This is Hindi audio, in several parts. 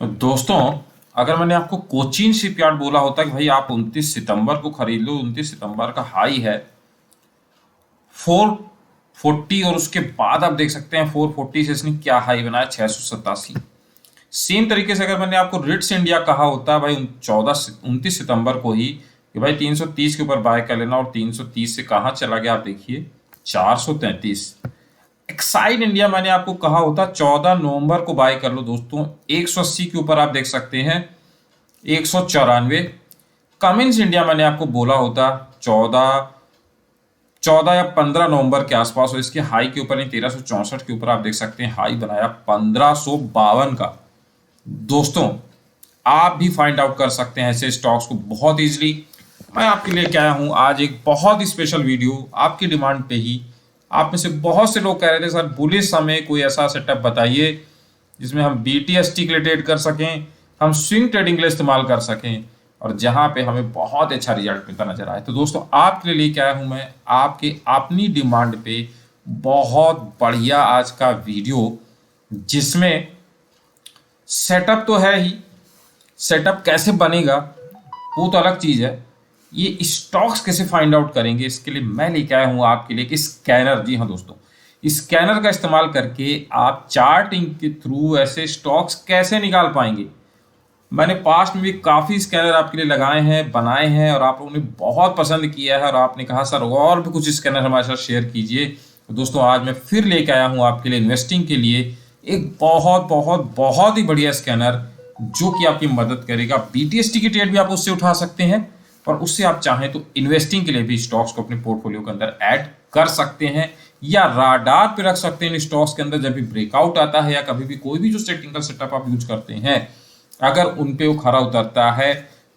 दोस्तों, अगर मैंने आपको कोचीन शिपयार्ड बोला होता कि भाई आप 29 सितंबर को खरीद लो, 29 सितंबर का हाई है 440 और उसके बाद आप देख सकते हैं 440 से इसने क्या हाई बनाया 687। सेम तरीके से अगर मैंने आपको रिट्स इंडिया कहा होता भाई 29 सितंबर को ही कि भाई 330 के ऊपर बाय कर लेना, और 330 से कहाँ चला गया आप देखिए 433। एक्साइड इंडिया मैंने आपको कहा होता 14 नवंबर को बाय कर लो दोस्तों, 180 के ऊपर आप देख सकते हैं 194। कमिंस इंडिया मैंने आपको बोला होता 14 14 या 15 नवंबर के आसपास, और इसके हाई के ऊपर नहीं 1364 के ऊपर आप देख सकते हैं हाई बनाया 1552 का। दोस्तों, आप भी फाइंड आउट कर सकते हैं ऐसे स्टॉक्स को बहुत इजीली। मैं आपके लिए क्या हूं आज एक बहुत ही स्पेशल वीडियो आपकी डिमांड पे ही। आप में से बहुत से लोग कह रहे थे सर बुलिश समय कोई ऐसा सेटअप बताइए जिसमें हम BTST के लिए ट्रेड कर सकें, हम स्विंग ट्रेडिंग के लिए इस्तेमाल कर सकें, और जहां पे हमें बहुत अच्छा रिजल्ट मिलता नजर आए। तो दोस्तों आपके लिए क्या हूं मैं आपके अपनी डिमांड पे बहुत बढ़िया आज का वीडियो, जिसमें सेटअप तो है ही, सेटअप कैसे बनेगा वो तो अलग चीज है, ये स्टॉक्स कैसे फाइंड आउट करेंगे इसके लिए मैं लेके आया हूं आपके लिए कि स्कैनर। जी हाँ दोस्तों, स्कैनर का इस्तेमाल करके आप चार्टिंग के थ्रू ऐसे स्टॉक्स कैसे निकाल पाएंगे। मैंने पास्ट में भी काफ़ी स्कैनर आपके लिए लगाए हैं, बनाए हैं, और आप लोगों ने बहुत पसंद किया है और आपने कहा सर और भी कुछ स्कैनर हमारे साथ शेयर कीजिए। तो दोस्तों आज मैं फिर लेके आया हूँ आपके लिए इन्वेस्टिंग के लिए एक बहुत बहुत बहुत ही बढ़िया स्कैनर, जो कि आपकी मदद करेगा। BTST की ट्रेड भी आप उससे उठा सकते हैं, और उससे आप चाहें तो इन्वेस्टिंग के लिए भी स्टॉक्स को अपने पोर्टफोलियो के अंदर ऐड कर सकते हैं, या राडार पे रख सकते हैं इन स्टॉक्स के अंदर। जब भी ब्रेकआउट आता है या कभी भी कोई भी जो टेक्निकल सेटअप आप यूज करते हैं, अगर उन पे वो खरा उतरता है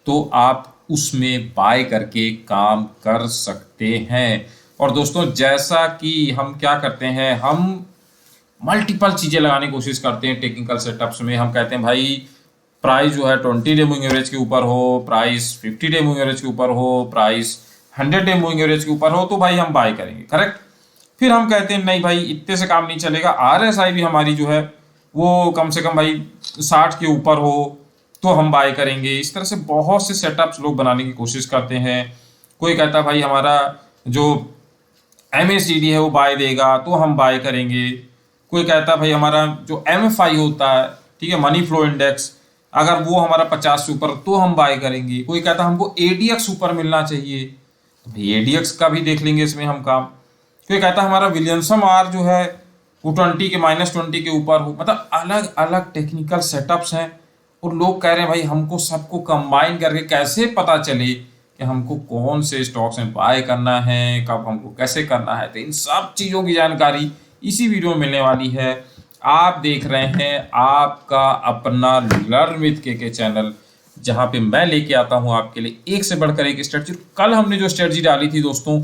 तो आप उसमें बाय करके काम कर सकते हैं। और दोस्तों जैसा कि हम क्या करते हैं, हम मल्टीपल चीजें लगाने की कोशिश करते हैं टेक्निकल सेटअप्स में। हम कहते हैं भाई प्राइस जो है 20 डे मूविंग एवरेज के ऊपर हो, प्राइस 50 डे मूविंग एवरेज के ऊपर हो, प्राइस 100 डे मूविंग एवरेज के ऊपर हो, तो भाई हम बाय करेंगे, करेक्ट। फिर हम कहते हैं नहीं भाई इतने से काम नहीं चलेगा, RSI भी हमारी जो है वो कम से कम भाई 60 के ऊपर हो तो हम बाय करेंगे। इस तरह से बहुत से सेटअप्स लोग बनाने की कोशिश करते हैं। कोई कहता है भाई हमारा जो MACD है वो बाय देगा तो हम बाय करेंगे। कोई कहता है भाई हमारा जो MFI होता है, ठीक है, मनी फ्लो इंडेक्स, अगर वो हमारा 50 से ऊपर तो हम बाय करेंगे। कोई कहता है हमको ADX ऊपर मिलना चाहिए, तो भाई ADX का भी देख लेंगे इसमें हम काम। कोई कहता है हमारा विलियमसन आर जो है वो 20 के -20 के ऊपर हो। मतलब अलग अलग टेक्निकल सेटअप्स हैं, और लोग कह रहे हैं भाई हमको सबको कंबाइन करके कैसे पता चले कि हमको कौन से स्टॉक्स में बाय करना है, कब हमको कैसे करना है। तो इन सब चीज़ों की जानकारी इसी वीडियो में मिलने वाली है। आप देख रहे हैं आपका अपना लर्न विद के चैनल, जहां पे मैं लेके आता हूं आपके लिए एक से बढ़कर एक स्ट्रेटजी। कल हमने जो स्ट्रेटजी डाली थी दोस्तों,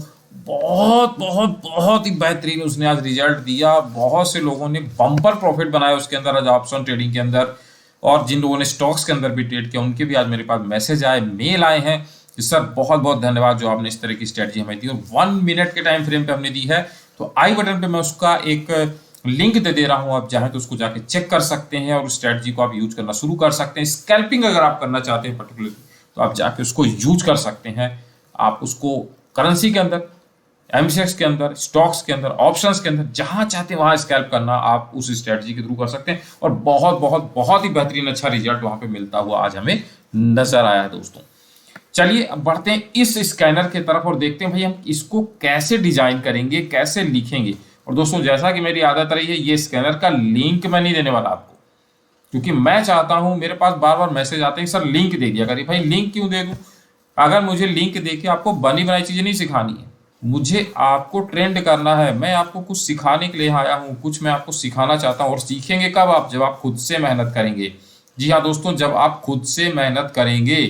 बहुत बहुत बहुत ही बेहतरीन उसने आज रिजल्ट दिया। बहुत से लोगों ने बम्पर प्रॉफिट बनाया उसके अंदर आज ऑप्शन ट्रेडिंग के अंदर, और जिन लोगों ने स्टॉक्स के अंदर भी ट्रेड किया उनके भी आज मेरे पास मैसेज आए, मेल आए हैं कि सर बहुत बहुत धन्यवाद जो आपने इस तरह की स्ट्रेटजी हमें दी, और 1 मिनट के टाइम फ्रेम पे हमने दी है। तो आई बटन पे मैं उसका एक लिंक दे रहा हूं, आप चाहें तो उसको जाके चेक कर सकते हैं और स्ट्रेटजी को आप यूज करना शुरू कर सकते हैं। स्कैल्पिंग अगर आप करना चाहते हैं पर्टिकुलरली, तो आप जाके उसको यूज कर सकते हैं। आप उसको करेंसी के अंदर, MCX के अंदर, स्टॉक्स के अंदर, ऑप्शंस के अंदर, जहां चाहते हैं वहां स्कैल्प करना आप उस स्ट्रेटजी के थ्रू कर सकते हैं, और बहुत बहुत बहुत ही बेहतरीन अच्छा रिजल्ट वहां पे मिलता हुआ आज हमें नजर आया है दोस्तों। चलिए अब बढ़ते हैं इस स्कैनर की तरफ और देखते हैं भाई हम इसको कैसे डिजाइन करेंगे, कैसे लिखेंगे। और दोस्तों जैसा कि मेरी आदत रही है, ये स्कैनर का लिंक मैं नहीं देने वाला आपको, क्योंकि मैं चाहता हूं, मेरे पास बार बार मैसेज आते हैं सर लिंक दे दिया करिए। भाई लिंक क्यों दे दूं? अगर मुझे लिंक देके आपको बनी बनाई चीजें नहीं सिखानी है, मुझे आपको ट्रेंड करना है। मैं आपको कुछ सिखाने के लिए आया हूँ, कुछ मैं आपको सिखाना चाहता हूँ। और सीखेंगे कब आप? जब आप खुद से मेहनत करेंगे। जी हाँ दोस्तों, जब आप खुद से मेहनत करेंगे।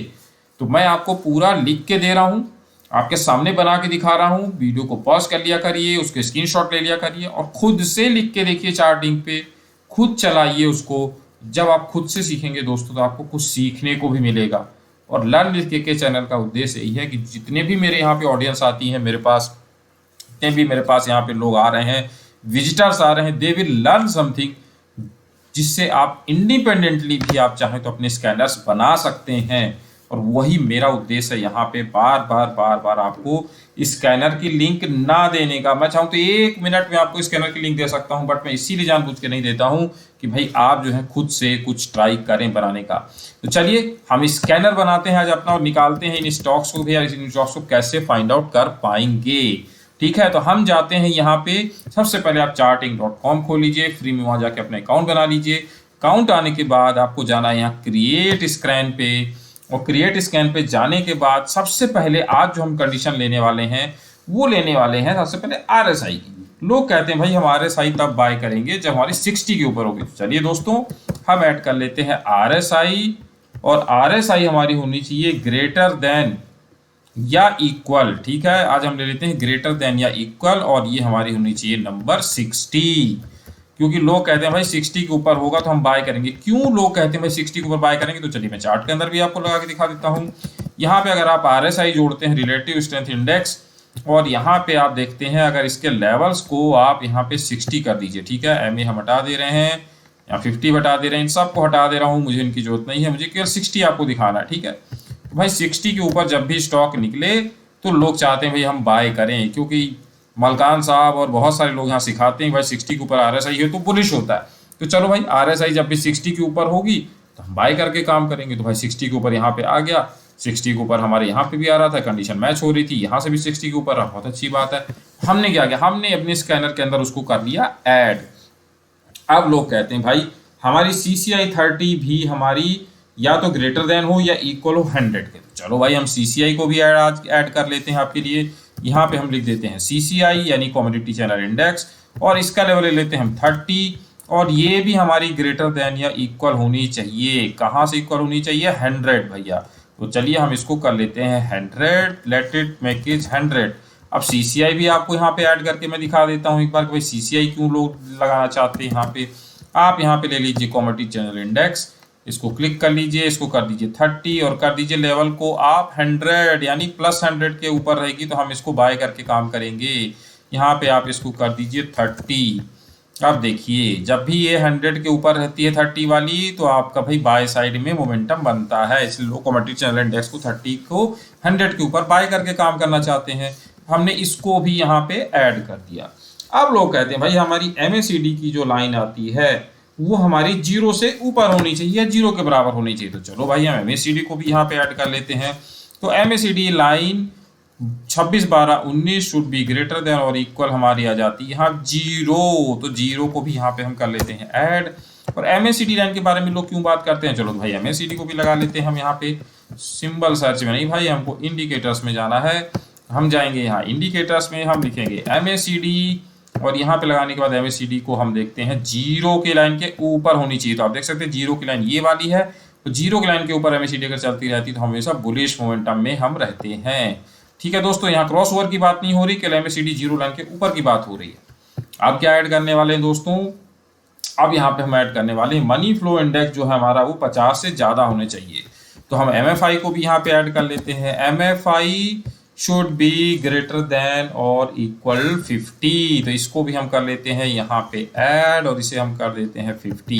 तो मैं आपको पूरा लिख के दे रहा हूँ, आपके सामने बना के दिखा रहा हूँ। वीडियो को पॉज कर लिया करिए, उसके स्क्रीनशॉट ले लिया करिए, और खुद से लिख के देखिए चार्टिंग पे, खुद चलाइए उसको। जब आप खुद से सीखेंगे दोस्तों, तो आपको कुछ सीखने को भी मिलेगा। और लर्न विद के चैनल का उद्देश्य यही है कि जितने भी मेरे यहाँ पे ऑडियंस आती है मेरे पास, जितने भी मेरे पास यहाँ पे लोग आ रहे हैं, विजिटर्स आ रहे हैं, दे विल लर्न समथिंग जिससे आप इंडिपेंडेंटली भी आप चाहें तो अपने स्कैनर्स बना सकते हैं। और वही मेरा उद्देश्य है यहाँ पे बार बार आपको स्कैनर की लिंक ना देने का। मैं चाहूँ तो 1 मिनट में आपको स्कैनर की लिंक दे सकता हूँ, बट मैं इसीलिए जानबूझ के नहीं देता हूँ कि भाई आप जो है खुद से कुछ ट्राई करें बनाने का। तो चलिए हम स्कैनर बनाते हैं आज अपना और निकालते हैं इन स्टॉक्स को भी, इन स्टॉक्स को कैसे फाइंड आउट कर पाएंगे। ठीक है, तो हम जाते हैं यहाँ पे। सबसे पहले आप charting.com खोल लीजिए, फ्री में वहां जाके अपना अकाउंट बना लीजिए। अकाउंट आने के बाद आपको जाना है यहाँ क्रिएट स्कैन पे, और क्रिएट स्कैन पे जाने के बाद सबसे पहले आज जो हम कंडीशन लेने वाले हैं वो लेने वाले हैं सबसे पहले RSI की। लोग कहते हैं भाई हम RSI तब बाय करेंगे जब हमारी 60 के ऊपर होगी। तो चलिए दोस्तों हम ऐड कर लेते हैं RSI, और RSI हमारी होनी चाहिए ग्रेटर देन या इक्वल। ठीक है, आज हम ले लेते हैं ग्रेटर देन या इक्वल, और ये हमारी होनी चाहिए नंबर 60, क्योंकि लोग कहते हैं भाई 60 के ऊपर होगा तो हम बाय करेंगे। क्यों लोग कहते हैं भाई 60 के ऊपर बाय करेंगे, तो चलिए मैं चार्ट के अंदर भी आपको लगा के दिखा देता हूं। यहाँ पे अगर आप RSI जोड़ते हैं, रिलेटिव स्ट्रेंथ इंडेक्स, और यहाँ पे आप देखते हैं अगर इसके लेवल्स को आप यहाँ पे 60 कर दीजिए। ठीक है, MA हम हटा दे रहे हैं, या 50 हटा दे रहे हैं, इन सबको हटा दे रहा हूँ, मुझे इनकी जरूरत नहीं है, मुझे केवल 60 आपको दिखाना है। ठीक है, तो भाई 60 के ऊपर जब भी स्टॉक निकले तो लोग चाहते हैं भाई हम बाय करें, क्योंकि मलकान साहब और बहुत सारे लोग यहाँ सिखाते हैं भाई 60 के ऊपर RSI है तो बुलिश होता है। तो चलो भाई RSI जब भी 60 के ऊपर होगी तो हम बाय करके काम करेंगे। तो भाई 60 के ऊपर यहाँ पे आ गया, 60 के ऊपर हमारे यहाँ पे भी आ रहा था, कंडीशन मैच हो रही थी, यहाँ से भी 60 के ऊपर, बहुत अच्छी बात है। हमने क्या किया, हमने अपने स्कैनर के अंदर उसको कर लिया ऐड। अब लोग कहते हैं भाई हमारी CCI 30 भी हमारी या तो ग्रेटर देन हो या इक्वल हो 100 के। तो चलो भाई हम CCI को भी ऐड कर लेते हैं आपके लिए। यहाँ पे हम लिख देते हैं CCI यानी कमोडिटी चैनल इंडेक्स, और इसका लेवल ले लेते हैं हम 30, और ये भी हमारी ग्रेटर देन या इक्वल होनी चाहिए। कहाँ से इक्वल होनी चाहिए, 100 भैया। तो चलिए हम इसको कर लेते हैं 100, लेट इट मेक इट 100। अब CCI भी आपको यहाँ पे ऐड करके मैं दिखा देता हूँ एक बार कि भाई CCI क्यों लोग लगाना चाहते हैं। यहाँ पे आप यहाँ पे ले लीजिए कमोडिटी चैनल इंडेक्स, इसको क्लिक कर लीजिए, इसको कर दीजिए 30, और कर दीजिए लेवल को आप 100 यानी +100 के ऊपर रहेगी तो हम इसको बाय करके काम करेंगे। यहाँ पे आप इसको कर दीजिए 30। अब देखिए जब भी ये 100 के ऊपर रहती है 30 वाली, तो आपका भाई बाय साइड में मोमेंटम बनता है, इसलिए लोग कमोडिटी चैनल इंडेक्स को 30 को 100 के ऊपर बाय करके काम करना चाहते हैं। हमने इसको भी यहाँ पे ऐड कर दिया। अब लोग कहते हैं भाई हमारी MACD की जो लाइन आती है वो हमारी 0 से ऊपर होनी चाहिए या 0 के बराबर होनी चाहिए। तो चलो भाई हम MACD को भी यहाँ पे ऐड कर लेते हैं। तो MACD line 26 12 19 should be greater then और इक्वल हमारी आ जाती है यहाँ 0। तो 0 को भी यहाँ पे हम कर लेते हैं ऐड। और MACD लाइन के बारे में लोग क्यों बात करते हैं, चलो भाई MACD को भी लगा लेते हैं हम यहाँ पे। सिंबल सर्च में नहीं भाई, हमको इंडिकेटर्स में जाना है। हम जाएंगे यहाँ इंडिकेटर्स में, हम लिखेंगे MACD, और यहाँ पे लगाने के बाद MACD को हम देखते हैं 0 के लाइन के ऊपर होनी चाहिए। तो आप देख सकते हैं 0 की लाइन ये वाली है, तो 0 की लाइन के ऊपर MACD अगर चलती रहती तो हमेशा बुलिश मोमेंटम में हम रहते हैं। ठीक है दोस्तों, यहाँ क्रॉस ओवर की बात नहीं हो रही, केवल MACD 0 लाइन के ऊपर की बात हो रही है। अब क्या ऐड करने वाले हैं दोस्तों, अब यहाँ पे हम ऐड करने वाले हैं मनी फ्लो इंडेक्स जो है हमारा वो 50 से ज़्यादा होने चाहिए। तो हम MFI को भी यहाँ पे ऐड कर लेते हैं। MFI should be greater then और इक्वल 50। तो इसको भी हम कर लेते हैं यहाँ पे ऐड, और इसे हम कर देते हैं 50।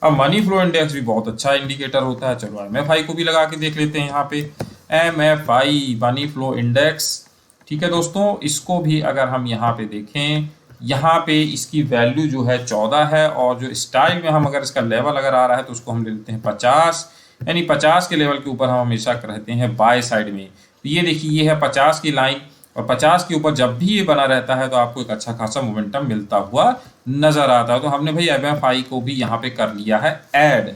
अब मनी फ्लो इंडेक्स भी बहुत अच्छा इंडिकेटर होता है, चलो MFI को भी लगा के देख लेते हैं यहाँ पे MFI मनी फ्लो इंडेक्स। ठीक है दोस्तों, इसको भी अगर हम यहाँ पे देखें, यहाँ पे इसकी वैल्यू जो है 14 है, और जो स्टाइल में हम अगर इसका लेवल अगर आ रहा है तो उसको हम ले लेते हैं 50, यानी 50 के लेवल के ऊपर हम हमेशा रहते हैं बाय साइड में। तो ये देखिए ये है 50 की लाइन, और 50 के ऊपर जब भी ये बना रहता है तो आपको एक अच्छा खासा मोमेंटम मिलता हुआ नजर आता है। तो हमने भाई MFI को भी यहाँ पे कर लिया है ऐड।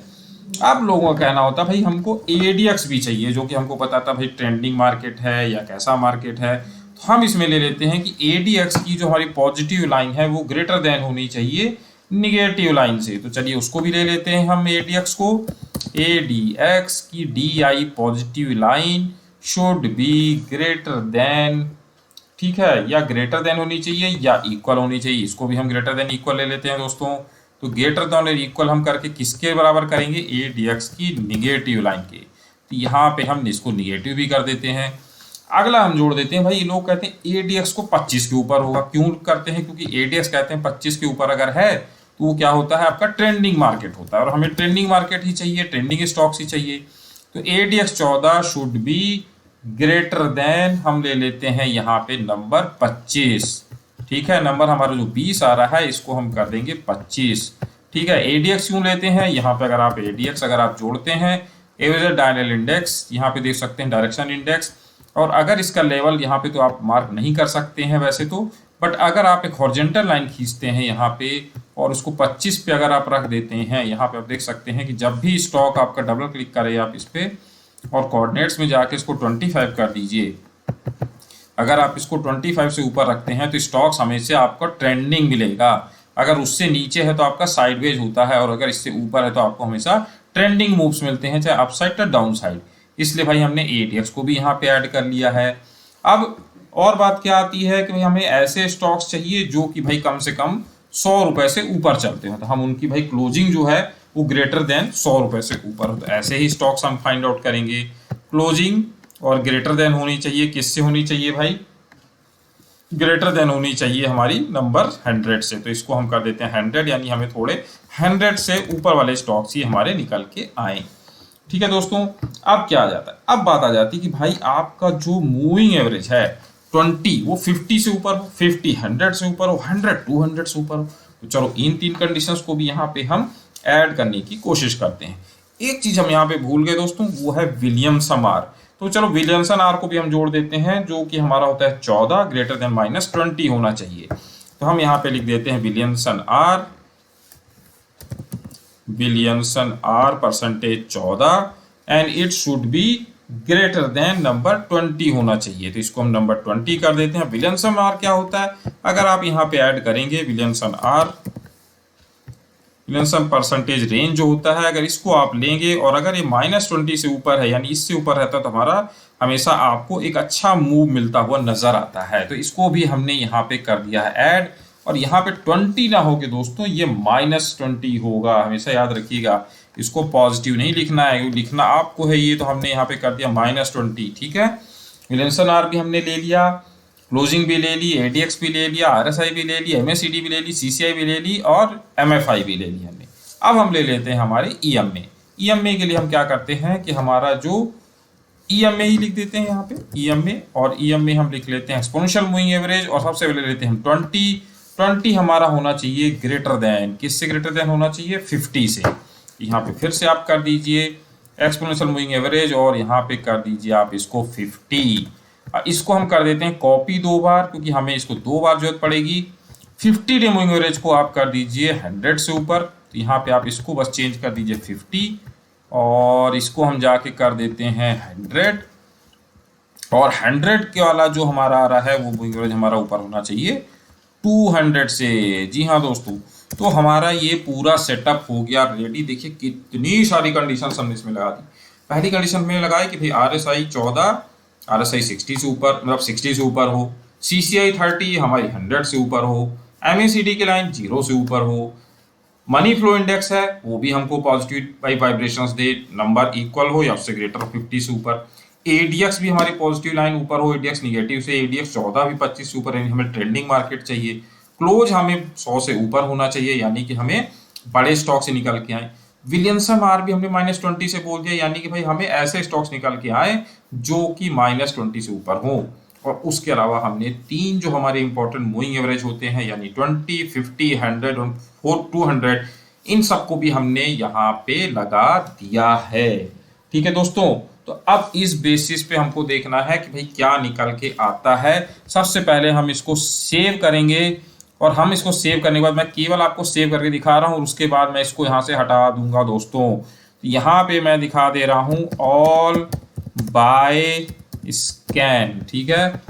अब लोगों का कहना होता है भाई हमको ADX भी चाहिए, जो कि हमको पता था भाई ट्रेंडिंग मार्केट है या कैसा मार्केट है। तो हम इसमें ले लेते हैं कि ADX की जो हमारी पॉजिटिव लाइन है वो ग्रेटर देन होनी चाहिए निगेटिव लाइन से। तो चलिए उसको भी ले लेते हैं हम ADX को। ADX की DI positive line should be greater then, ठीक है, या ग्रेटर देन होनी चाहिए या इक्वल होनी चाहिए। इसको भी हम ग्रेटर देन इक्वल ले लेते हैं दोस्तों। तो ग्रेटर देन और इक्वल हम करके किसके बराबर करेंगे, ADX की निगेटिव लाइन के। तो यहाँ पे हम इसको निगेटिव भी कर देते हैं। अगला हम जोड़ देते हैं भाई, लोग कहते हैं ADX को 25 के ऊपर होगा। क्यों करते हैं, क्योंकि ADX कहते हैं 25 के ऊपर अगर है तो वो क्या होता है, आपका ट्रेंडिंग मार्केट होता है, और हमें ट्रेंडिंग मार्केट ही चाहिए, ट्रेंडिंग स्टॉक्स ही चाहिए। तो ADX 14 should be greater then, हम ले लेते हैं यहाँ पे नंबर 25। ठीक है, नंबर हमारा जो 20 आ रहा है इसको हम कर देंगे 25। ठीक है, ADX क्यों लेते हैं, यहाँ पे अगर आप ADX अगर आप जोड़ते हैं, एवरेज डायनल इंडेक्स, यहाँ पे देख सकते हैं डायरेक्शन इंडेक्स, और अगर इसका लेवल यहाँ पे तो आप मार्क नहीं कर सकते हैं वैसे तो, बट अगर आप एक हॉरिजॉन्टल लाइन खींचते हैं यहाँ पे और उसको 25 पे अगर आप रख देते हैं, यहाँ पे आप देख सकते हैं कि जब भी स्टॉक आपका डबल क्लिक करे आप इस पे और कोऑर्डिनेट्स में जाके इसको 25 कर दीजिए, अगर आप इसको 25 से ऊपर रखते हैं तो स्टॉक्स हमेशा आपको ट्रेंडिंग मिलेगा, अगर उससे नीचे है तो आपका साइडवेज होता है, और अगर इससे ऊपर है तो आपको हमेशा ट्रेंडिंग मूव्स मिलते हैं, चाहे अपसाइड या डाउन साइड। इसलिए भाई हमने ADX को भी यहाँ पे ऐड कर लिया है। अब और बात क्या आती है कि भाई हमें ऐसे स्टॉक्स चाहिए जो कि भाई कम से कम 100 रुपए से ऊपर चलते हो, तो हम उनकी भाई क्लोजिंग जो है वो ग्रेटर देन 100 रुपए से ऊपर हो, तो ऐसे ही स्टॉक्स हम फाइंड आउट करेंगे। क्लोजिंग और ग्रेटर देन होनी चाहिए, किससे होनी चाहिए भाई, ग्रेटर देन होनी चाहिए हमारी नंबर 100 से, तो इसको हम कर देते हैं 100, यानी हमें थोड़े 100 से ऊपर वाले स्टॉक्स ही हमारे निकल के आए। ठीक है दोस्तों, अब क्या आ जाता है, अब बात आ जाती है कि भाई आपका जो मूविंग एवरेज है 20 वो 50 से ऊपर हो, 50 100 से ऊपर हो, 100 200 से ऊपर हो, तो चलो इन तीन कंडीशंस को भी यहाँ पे हम ऐड करने की कोशिश करते हैं। एक चीज हम यहाँ पे भूल गए दोस्तों, वो है विलियमसन आर, तो चलो विलियमसन आर को भी हम जोड़ देते हैं, जो कि हमारा होता है 14 ग्रेटर देन -20 होना चाहिए, तो हम यहाँ पे लिख देते हैं Williamson R percentage 14 and it should be greater than number 20 होना चाहिए, तो इसको हम नंबर 20 कर देते हैं। विलियमसन आर क्या होता है, अगर आप यहाँ पे ऐड करेंगे विलियमसन परसेंटेज रेंज जो होता है, अगर इसको आप लेंगे और अगर ये -20 से ऊपर है यानी इससे ऊपर रहता तो हमारा हमेशा आपको एक अच्छा मूव मिलता हुआ नजर आता है, तो इसको भी हमने यहाँ पे कर दिया है ऐड, और यहाँ पे 20 ना हो के दोस्तों ये -20 होगा, हमेशा याद रखिएगा, इसको पॉजिटिव नहीं लिखना है, लिखना आपको है ये, तो हमने यहाँ पे कर दिया -20। ठीक है, विलियमसन आर भी हमने ले लिया, क्लोजिंग भी ले ली, ADX भी ले लिया, RSI भी ले ली, MACD भी ले ली, CCI भी ले ली और MFI भी ले ली हमने। अब हम ले लेते हैं हमारे EMA के लिए हम क्या करते हैं कि हमारा जो EMA ही लिख देते हैं यहाँ पे EMA, और EMA हम लिख लेते हैं एक्सपोनेंशियल मूविंग एवरेज, और सबसे पहले लेते हैं हम 20 हमारा होना चाहिए ग्रेटर देन, किससे ग्रेटर देन होना चाहिए, 50 से। यहाँ पे फिर से आप कर दीजिए एक्सपोनेंशियल मूविंग एवरेज और यहाँ पे कर दीजिए आप इसको 50, इसको हम कर देते हैं कॉपी 2 बार, क्योंकि हमें इसको 2 बार जरूरत पड़ेगी। 50 डे मूविंग एवरेज को आप कर दीजिए 100 से ऊपर, तो यहाँ पे आप इसको बस चेंज कर दीजिए 50, और इसको हम जाके कर देते हैं 100, और 100 के वाला जो हमारा आ रहा है वो मूविंग एवरेज हमारा ऊपर होना चाहिए 200 से। जी हाँ दोस्तों, तो हमारा ये पूरा सेटअप हो गया रेडी। देखिए कितनी सारी कंडीशन हमने इसमें लगा दी। पहली कंडीशन में लगाई कि भाई RSI 14, RSI 60 से ऊपर, मतलब 60 से ऊपर हो, CCI 30 हमारी 100 से ऊपर हो, MACD की लाइन 0 से ऊपर हो, मनी फ्लो इंडेक्स है वो भी हमको पॉजिटिव वाइब्रेशंस दे, नंबर इक्वल हो या उससे ग्रेटर हो 50 से ऊपर, ADX भी हमारी पॉजिटिव लाइन ऊपर हो, ADX निगेटिव से, ADX 14 भी 25 से ऊपर, यानी हमें ट्रेंडिंग मार्केट चाहिए, क्लोज हमें 100 से ऊपर होना चाहिए, यानी कि हमें बड़े स्टॉक से निकल के आए। विलियमसन आर भी हमने -20 से बोल दिया, यानी कि भाई हमें ऐसे स्टॉक्स निकल के आए जो कि -20 से ऊपर हो, और उसके अलावा हमने 3 जो हमारे इंपॉर्टेंट मूविंग एवरेज होते हैं यानी 20, 50, 100 और 200, इन सबको भी हमने यहाँ पे लगा दिया है। ठीक है दोस्तों, तो अब इस बेसिस पे हमको देखना है कि भाई क्या निकल के आता है। सबसे पहले हम इसको सेव करेंगे, और हम इसको सेव करने के बाद मैं केवल आपको सेव करके दिखा रहा हूँ, और उसके बाद मैं इसको यहाँ से हटा दूंगा दोस्तों। तो यहाँ पे मैं दिखा दे रहा हूँ ऑल बाय स्कैन। ठीक है,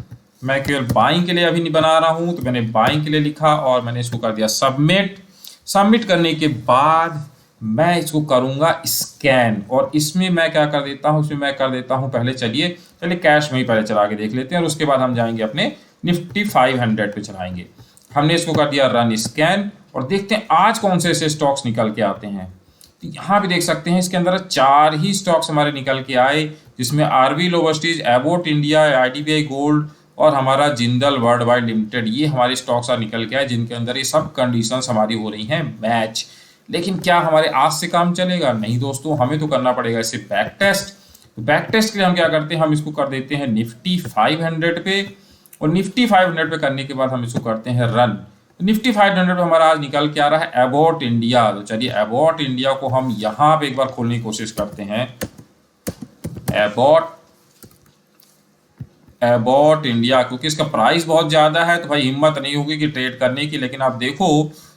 मैं केवल बाइंग के लिए अभी नहीं बना रहा हूँ, तो मैंने बाइंग के लिए लिखा और मैंने इसको कर दिया सबमिट। सबमिट करने के बाद मैं इसको करूंगा स्कैन, और इसमें मैं क्या कर देता हूँ, इसमें मैं कर देता हूँ पहले चलिए कैश में ही पहले चला के देख लेते हैं, और उसके बाद हम जाएंगे अपने निफ्टी 500 पे चलाएंगे। हमने इसको कर दिया रन स्कैन, और देखते हैं आज कौन से ऐसे स्टॉक्स निकल के आते हैं। तो यहाँ भी देख सकते हैं इसके अंदर 4 ही स्टॉक्स हमारे निकल के आए, जिसमें आरबी लोवेस्टीज, एबोट इंडिया, IDBI गोल्ड, और हमारा जिंदल वर्ल्ड वाइड लिमिटेड, ये हमारे स्टॉक्स आ निकल के आए जिनके अंदर ये सब कंडीशंस हमारी हो रही हैं मैच। लेकिन क्या हमारे आज से काम चलेगा? नहीं दोस्तों, हमें तो करना पड़ेगा इसे बैक टेस्ट। तो बैक टेस्ट के लिए हम क्या करते हैं, हम इसको कर देते हैं निफ्टी 500 पे, और निफ्टी 500 पे करने के बाद हम इसको करते हैं रन। तो निफ्टी 500 पे हमारा आज निकल के आ रहा है अबाउट इंडिया। तो चलिए अबाउट इंडिया को हम यहाँ पे एक बार खोलने की कोशिश करते हैं। अबाउट इंडिया, क्योंकि इसका प्राइस बहुत ज्यादा है तो भाई हिम्मत नहीं होगी कि ट्रेड करने की। लेकिन आप देखो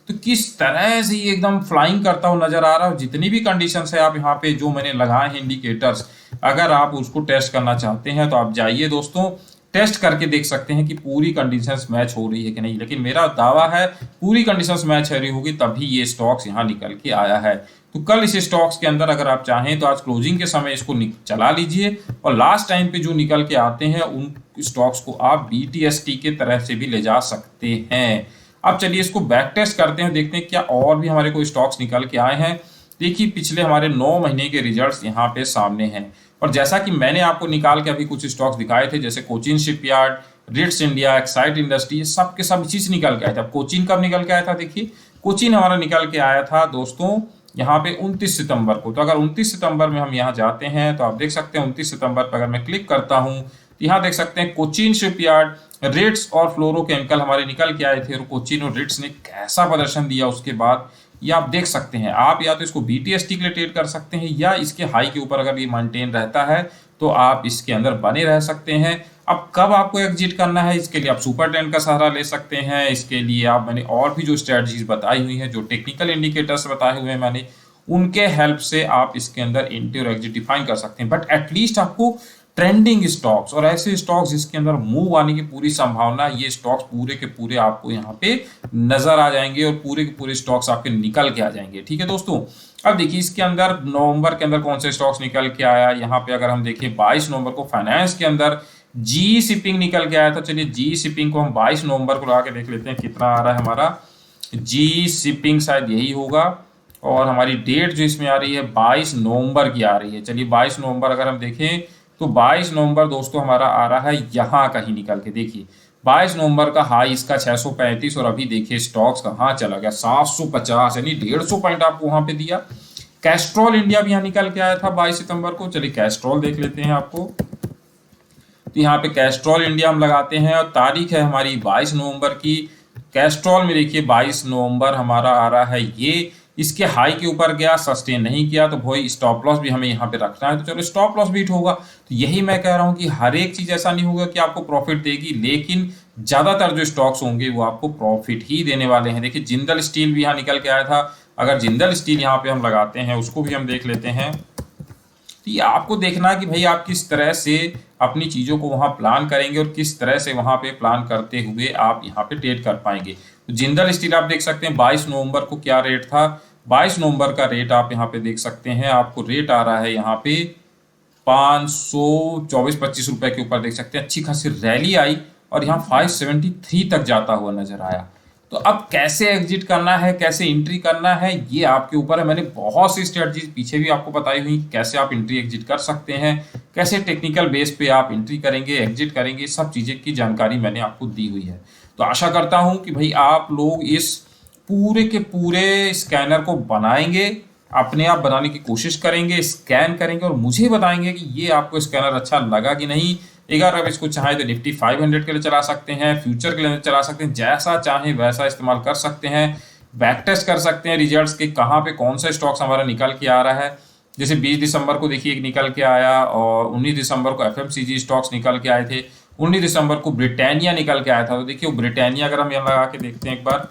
तो किस तरह से ये एकदम फ्लाइंग करता हुआ नजर आ रहा है। जितनी भी कंडीशंस है आप यहाँ पे जो मैंने लगाए हैं इंडिकेटर्स, अगर आप उसको टेस्ट करना चाहते हैं तो आप जाइए दोस्तों, टेस्ट करके देख सकते हैं कि पूरी कंडीशंस मैच हो रही है कि नहीं। लेकिन मेरा दावा है पूरी कंडीशंस मैच हो रही होगी तभी ये स्टॉक्स यहाँ निकल के आया है। तो कल इस स्टॉक्स के अंदर अगर आप चाहें तो आज क्लोजिंग के समय इसको चला लीजिए, और लास्ट टाइम पे जो निकल के आते हैं उन स्टॉक्स को आप BTST के तरह से भी ले जा सकते हैं। अब चलिए इसको बैक टेस्ट करते हैं, देखते हैं क्या और भी हमारे कोई स्टॉक्स निकल के आए हैं। देखिए पिछले हमारे 9 महीने के रिजल्ट्स यहाँ पे सामने हैं, और जैसा कि मैंने आपको निकाल के अभी कुछ स्टॉक्स दिखाए थे जैसे Cochin shipyard, RITES India, Exide industry, सब के सब चीज निकल के आया था। अब कोचिन कब निकल के आया था? देखिए कोचिन हमारा निकल के आया था दोस्तों यहाँ पे 29 सितंबर को। तो अगर 29 सितंबर में हम यहाँ जाते हैं तो आप देख सकते हैं 29 सितंबर पर अगर मैं क्लिक करता हूँ तो यहाँ देख सकते हैं कोचिन शिपयार्ड, रिट्स और फ्लोरोकेमिकल हमारे निकल के आए थे, और कोचिन और रिट्स ने कैसा प्रदर्शन दिया उसके बाद ये आप देख सकते हैं। आप या तो इसको BTST के लिए ट्रेड कर सकते हैं, या इसके हाई के ऊपर अगर ये मेंटेन रहता है तो आप इसके अंदर बने रह सकते हैं। अब कब आपको एग्जिट करना है, इसके लिए आप सुपर ट्रेंड का सहारा ले सकते हैं। इसके लिए आप, मैंने और भी जो स्ट्रेटजीज बताई हुई हैं, जो टेक्निकल इंडिकेटर्स बताए हुए हैं मैंने, उनके हेल्प से आप इसके अंदर एंट्री और एग्जिट डिफाइन कर सकते हैं। बट एटलीस्ट आपको ट्रेंडिंग स्टॉक्स और ऐसे स्टॉक्स जिसके अंदर मूव आने की पूरी संभावना, ये स्टॉक्स पूरे के पूरे आपको यहाँ पे नजर आ जाएंगे, और पूरे के पूरे स्टॉक्स आपके निकल के आ जाएंगे। ठीक है दोस्तों, अब देखिए इसके अंदर नवंबर के अंदर कौन से स्टॉक्स निकल के आया। यहाँ पे अगर हम देखें 22 नवंबर को फाइनेंस के अंदर जी शिपिंग निकल के आया था। चलिए जी शिपिंग को हम 22 नवंबर को लगा के देख लेते हैं कितना आ रहा है हमारा। जी शिपिंग शायद यही होगा, और हमारी डेट जो इसमें आ रही है 22 नवंबर की आ रही है। चलिए 22 नवंबर अगर हम देखें तो 22 नवंबर दोस्तों हमारा आ रहा है यहाँ कहीं निकल के। देखिए 22 नवंबर का हाई इसका 635, और अभी देखिए स्टॉक्स कहाँ चला गया 750, यानी 150 पॉइंट आपको वहां पे दिया। कैस्ट्रॉल इंडिया भी यहाँ निकल के आया था 22 सितंबर को। चलिए कैस्ट्रॉल देख लेते हैं आपको। तो यहाँ पे कैस्ट्रॉल इंडिया हम लगाते हैं, और तारीख है हमारी 22 नवंबर की। कैस्ट्रॉल में देखिए 22 नवंबर हमारा आ रहा है, ये इसके हाई के ऊपर गया, सस्टेन नहीं किया, तो भाई स्टॉप लॉस भी हमें यहाँ पे रखना है। तो चलो स्टॉप लॉस बीट होगा। तो यही मैं कह रहा हूँ कि हर एक चीज ऐसा नहीं होगा कि आपको प्रॉफिट देगी, लेकिन ज्यादातर जो स्टॉक्स होंगे वो आपको प्रॉफिट ही देने वाले हैं। देखिए जिंदल स्टील भी यहाँ निकल के आया था। अगर जिंदल स्टील यहाँ पे हम लगाते हैं, उसको भी हम देख लेते हैं। तो ये आपको देखना है कि भाई आप किस तरह से अपनी चीज़ों को वहाँ प्लान करेंगे, और किस तरह से वहाँ पे प्लान करते हुए आप यहाँ पे ट्रेड कर पाएंगे। तो जिंदल स्टील आप देख सकते हैं 22 नवंबर को क्या रेट था। 22 नवंबर का रेट आप यहाँ पे देख सकते हैं, आपको रेट आ रहा है यहाँ पे 524-25 रुपए के ऊपर देख सकते हैं। अच्छी खासी रैली आई और यहाँ 573 तक जाता हुआ नजर आया। तो अब कैसे एग्जिट करना है, कैसे एंट्री करना है, ये आपके ऊपर है। मैंने बहुत सी स्ट्रेटजीज पीछे भी आपको बताई हुई, कैसे आप एंट्री एग्जिट कर सकते हैं, कैसे टेक्निकल बेस पे आप एंट्री करेंगे, एग्जिट करेंगे, सब चीजें की जानकारी मैंने आपको दी हुई है। तो आशा करता हूं कि भाई आप लोग इस पूरे के पूरे स्कैनर को बनाएंगे, अपने आप बनाने की कोशिश करेंगे, स्कैन करेंगे और मुझे बताएंगे कि ये आपको स्कैनर अच्छा लगा कि नहीं। अगर आप इसको चाहें तो निफ्टी 500 के लिए चला सकते हैं, फ्यूचर के लिए चला सकते हैं, जैसा चाहें वैसा इस्तेमाल कर सकते हैं। बैक टेस्ट कर सकते हैं रिजल्ट्स के, कहाँ पे कौन सा स्टॉक्स हमारा निकल के आ रहा है। जैसे 20 दिसंबर को देखिए एक निकल के आया, और 19 दिसंबर को FMCG स्टॉक्स निकल के आए थे। 19 दिसंबर को ब्रिटानिया निकल के आया था। तो देखिए ब्रिटानिया अगर हम यहाँ लगा के देखते हैं एक बार,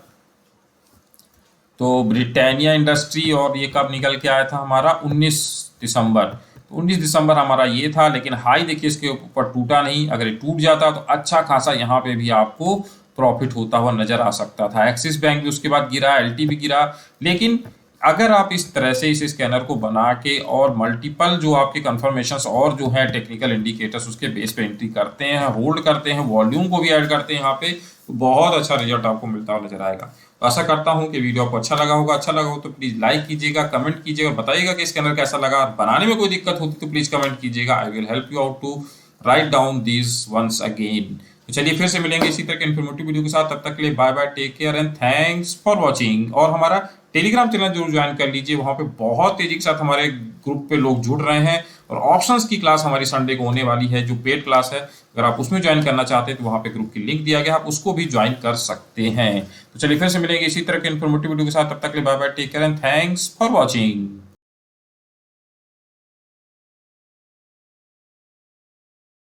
तो ब्रिटानिया इंडस्ट्री, और ये कब निकल के आया था हमारा 19 दिसंबर। तो 19 दिसंबर हमारा ये था, लेकिन हाई देखिए इसके ऊपर टूटा नहीं। अगर ये टूट जाता तो अच्छा खासा यहाँ पे भी आपको प्रॉफिट होता हुआ नजर आ सकता था। एक्सिस बैंक भी उसके बाद गिरा, LT भी गिरा। लेकिन अगर आप इस तरह से इस स्कैनर को बना के और मल्टीपल जो आपके कंफर्मेशंस और जो है टेक्निकल इंडिकेटर्स उसके बेस पे एंट्री करते हैं, होल्ड करते हैं, वॉल्यूम को भी ऐड करते हैं यहाँ पे, तो बहुत अच्छा रिजल्ट आपको मिलता हुआ नजर आएगा। तो आशा करता हूँ कि वीडियो आपको अच्छा लगा होगा। अच्छा लगा हो तो प्लीज लाइक कीजिएगा, कमेंट कीजिएगा, बताइएगा कि स्कैनर कैसा लगा। बनाने में कोई दिक्कत होती तो प्लीज कमेंट कीजिएगा। I will help you out to write down these once again. तो चलिए फिर से मिलेंगे इसी तरह के इन्फॉर्मेटिव वीडियो के साथ, तब तक के लिए bye bye, take care and thanks for watching. और हमारा टेलीग्राम चैनल जरूर ज्वाइन कर लीजिए, वहां पे बहुत तेजी के साथ हमारे ग्रुप पे लोग जुड़ रहे हैं, और ऑप्शंस की क्लास हमारी संडे को होने वाली है जो पेड क्लास है। अगर आप उसमें ज्वाइन करना चाहते हैं तो वहां पे ग्रुप की लिंक दिया गया, आप उसको भी ज्वाइन कर सकते हैं। तो चलिए फिर से मिलेंगे इसी तरह के इन्फॉर्मेटिव वीडियो के साथ, तब तक के लिए bye bye, take care and thanks for watching.